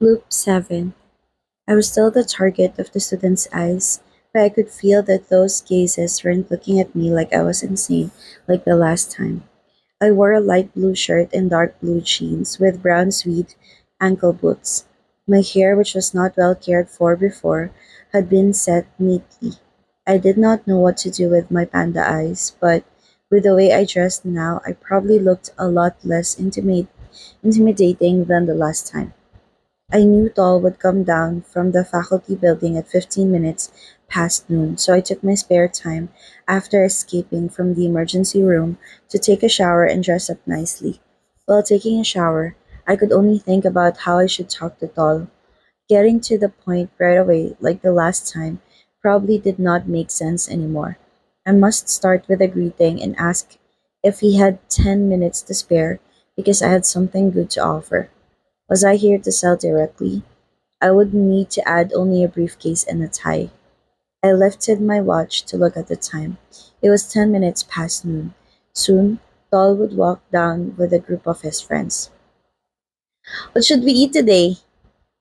Loop 7. I was still the target of the students' eyes, but I could feel that those gazes weren't looking at me like I was insane like the last time. I wore a light blue shirt and dark blue jeans with brown suede ankle boots. My hair, which was not well cared for before, had been set neatly. I did not know what to do with my panda eyes, but with the way I dressed now, I probably looked a lot less intimidating than the last time. I knew Tall would come down from the faculty building at 15 minutes past noon, so I took my spare time after escaping from the emergency room to take a shower and dress up nicely. While taking a shower, I could only think about how I should talk to Tall. Getting to the point right away, like the last time, probably did not make sense anymore. I must start with a greeting and ask if he had 10 minutes to spare because I had something good to offer. Was I here to sell directly? I would need to add only a briefcase and a tie. I lifted my watch to look at the time. It was 10 minutes past noon. Soon, Tall would walk down with a group of his friends. What should we eat today?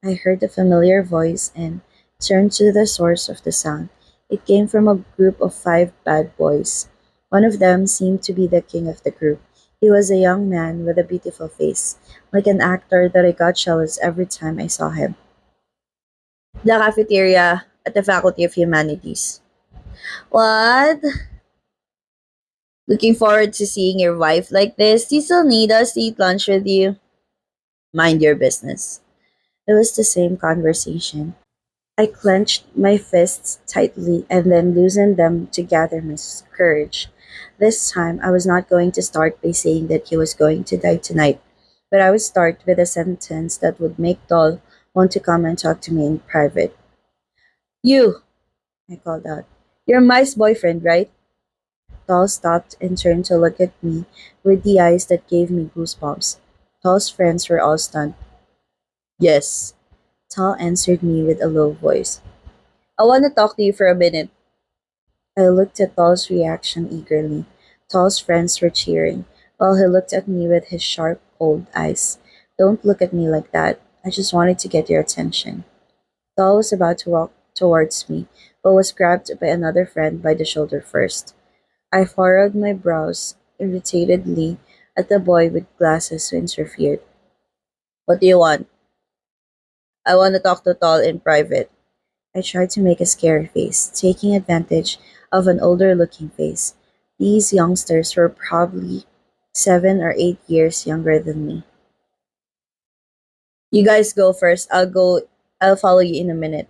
I heard a familiar voice and turned to the source of the sound. It came from a group of five bad boys. One of them seemed to be the king of the group. He was a young man with a beautiful face, like an actor that I got jealous every time I saw him. The cafeteria at the Faculty of Humanities. What? Looking forward to seeing your wife like this. Do you still need us to eat lunch with you? Mind your business. It was the same conversation. I clenched my fists tightly and then loosened them to gather my courage. This time, I was not going to start by saying that he was going to die tonight, but I would start with a sentence that would make Doll want to come and talk to me in private. You, I called out. You're Mai's boyfriend, right? Doll stopped and turned to look at me with the eyes that gave me goosebumps. Doll's friends were all stunned. Yes, Tal answered me with a low voice. I want to talk to you for a minute. I looked at Tall's reaction eagerly. Tall's friends were cheering, while he looked at me with his sharp, cold eyes. Don't look at me like that. I just wanted to get your attention. Tall was about to walk towards me, but was grabbed by another friend by the shoulder first. I furrowed my brows irritatedly at the boy with glasses who interfered. What do you want? I want to talk to Tall in private. I tried to make a scary face, taking advantage of an older looking face. These youngsters were probably 7 or 8 years younger than me. You guys go first. I'll follow you in a minute,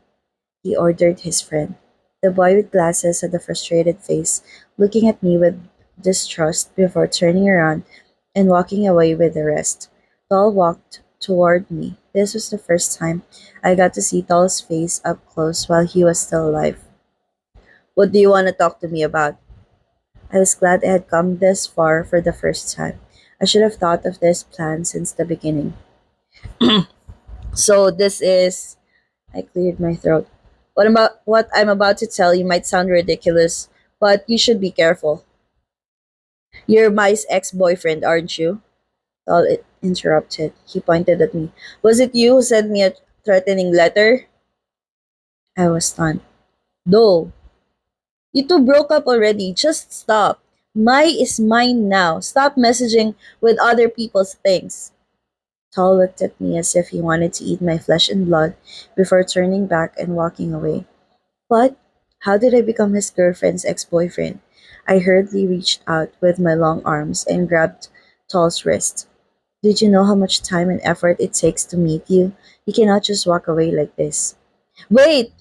he ordered his friend. The boy with glasses had a frustrated face, looking at me with distrust before turning around and walking away with the rest. Tall walked toward me. This was the first time I got to see Tall's face up close while he was still alive. What do you want to talk to me about? I was glad I had come this far for the first time. I should have thought of this plan since the beginning. So this is I cleared my throat. What I'm about to tell you might sound ridiculous, but you should be careful. You're Mai's ex-boyfriend, aren't you? Interrupted. He pointed at me. Was it you who sent me a threatening letter? I was stunned. No. You two broke up already. Just stop. Mai is mine now. Stop messaging with other people's things. Tall looked at me as if he wanted to eat my flesh and blood before turning back and walking away. But how did I become his girlfriend's ex-boyfriend? I hurriedly reached out with my long arms and grabbed Tall's wrist. Did you know how much time and effort it takes to meet you? You cannot just walk away like this. Wait!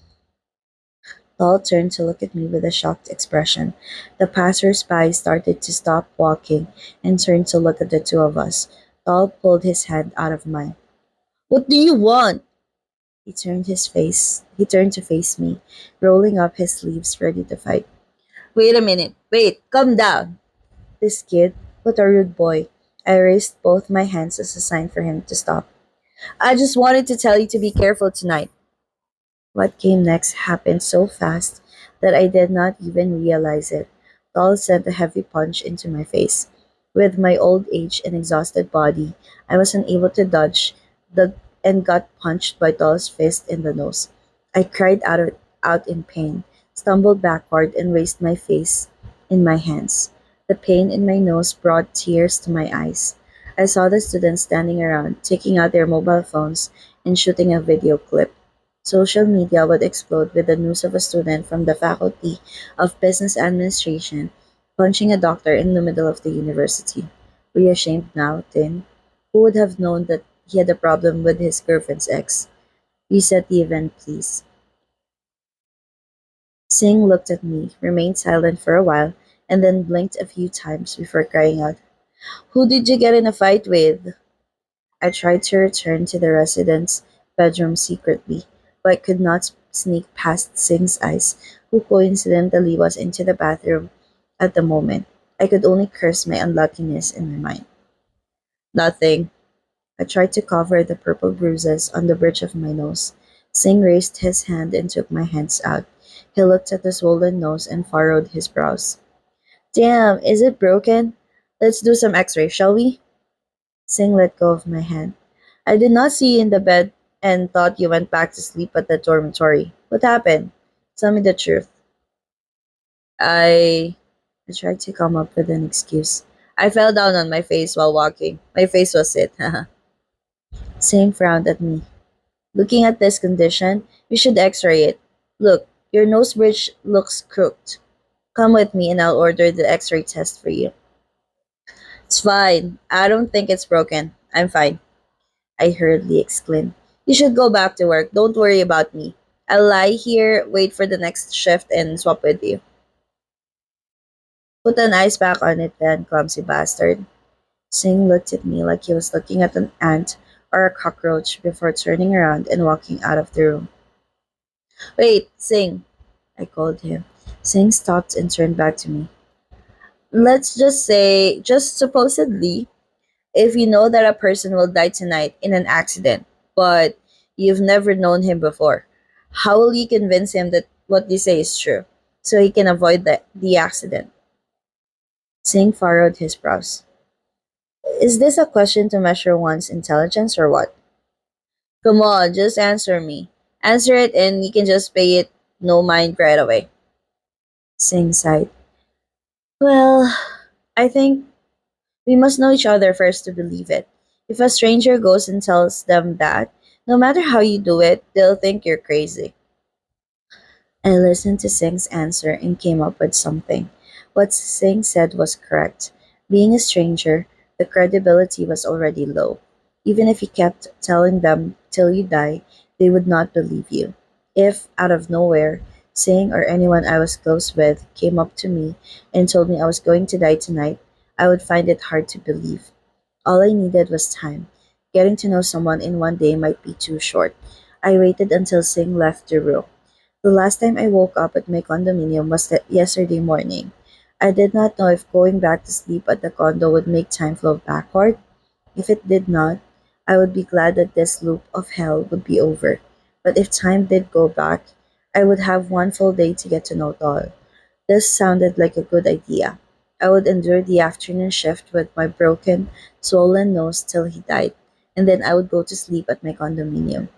Tall turned to look at me with a shocked expression. The passers-by started to stop walking and turned to look at the two of us. Tall pulled his hand out of mine. What do you want? He turned to face me, rolling up his sleeves ready to fight. Wait a minute. Wait, calm down. This kid, what a rude boy. I raised both my hands as a sign for him to stop. I just wanted to tell you to be careful tonight. What came next happened so fast that I did not even realize it. Doll sent a heavy punch into my face. With my old age and exhausted body, I was unable to dodge the and got punched by Doll's fist in the nose. I cried out in pain, stumbled backward, and raised my face in my hands. The pain in my nose brought tears to my eyes. I saw the students standing around, taking out their mobile phones and shooting a video clip. Social media would explode with the news of a student from the Faculty of Business Administration punching a doctor in the middle of the university. Were you ashamed now, Tin? Who would have known that he had a problem with his girlfriend's ex? Reset the event, please. Singh looked at me, remained silent for a while, and then blinked a few times before crying out, "Who did you get in a fight with?" I tried to return to the resident's bedroom secretly, but could not sneak past Singh's eyes, who coincidentally was into the bathroom at the moment. I could only curse my unluckiness in my mind. Nothing. I tried to cover the purple bruises on the bridge of my nose. Singh raised his hand and took my hands out. He looked at the swollen nose and furrowed his brows. Damn, is it broken? Let's do some x ray, shall we? Singh let go of my hand. I did not see you in the bed and thought you went back to sleep at the dormitory. What happened? Tell me the truth. I I tried to come up with an excuse. I fell down on my face while walking. My face was it. Singh frowned at me. Looking at this condition, you should x-ray it. Look, your nose bridge looks crooked. Come with me and I'll order the x-ray test for you. It's fine. I don't think it's broken. I'm fine, I hurriedly exclaimed. You should go back to work. Don't worry about me. I'll lie here, wait for the next shift, and swap with you. Put an ice pack on it then, clumsy bastard. Singh looked at me like he was looking at an ant or a cockroach before turning around and walking out of the room. Wait, Singh, I called him. Singh stopped and turned back to me. Let's just say, just supposedly, if you know that a person will die tonight in an accident, but you've never known him before, how will you convince him that what you say is true so he can avoid the accident? Singh furrowed his brows. Is this a question to measure one's intelligence or what? Come on, just answer me. Answer it and you can just pay it no mind right away. Singh sighed. Well, I think we must know each other first to believe it. If a stranger goes and tells them that, no matter how you do it, they'll think you're crazy. I listened to Singh's answer and came up with something. What Singh said was correct. Being a stranger, the credibility was already low. Even if you kept telling them till you die, they would not believe you. If, out of nowhere, Singh or anyone I was close with came up to me and told me I was going to die tonight, I would find it hard to believe. All I needed was time. Getting to know someone in one day might be too short. I waited until Singh left the room. The last time I woke up at my condominium was yesterday morning. I did not know if going back to sleep at the condo would make time flow backward. If it did not, I would be glad that this loop of hell would be over. But if time did go back, I would have one full day to get to know Tol. This sounded like a good idea. I would endure the afternoon shift with my broken, swollen nose till he died, and then I would go to sleep at my condominium.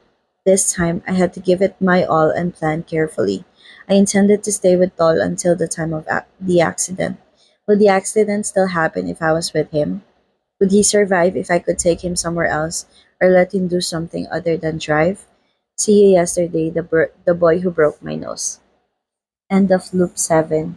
This time, I had to give it my all and plan carefully. I intended to stay with Tol until the time of the accident. Would the accident still happen if I was with him? Would he survive if I could take him somewhere else or let him do something other than drive? See you yesterday, the boy who broke my nose. End of loop 7.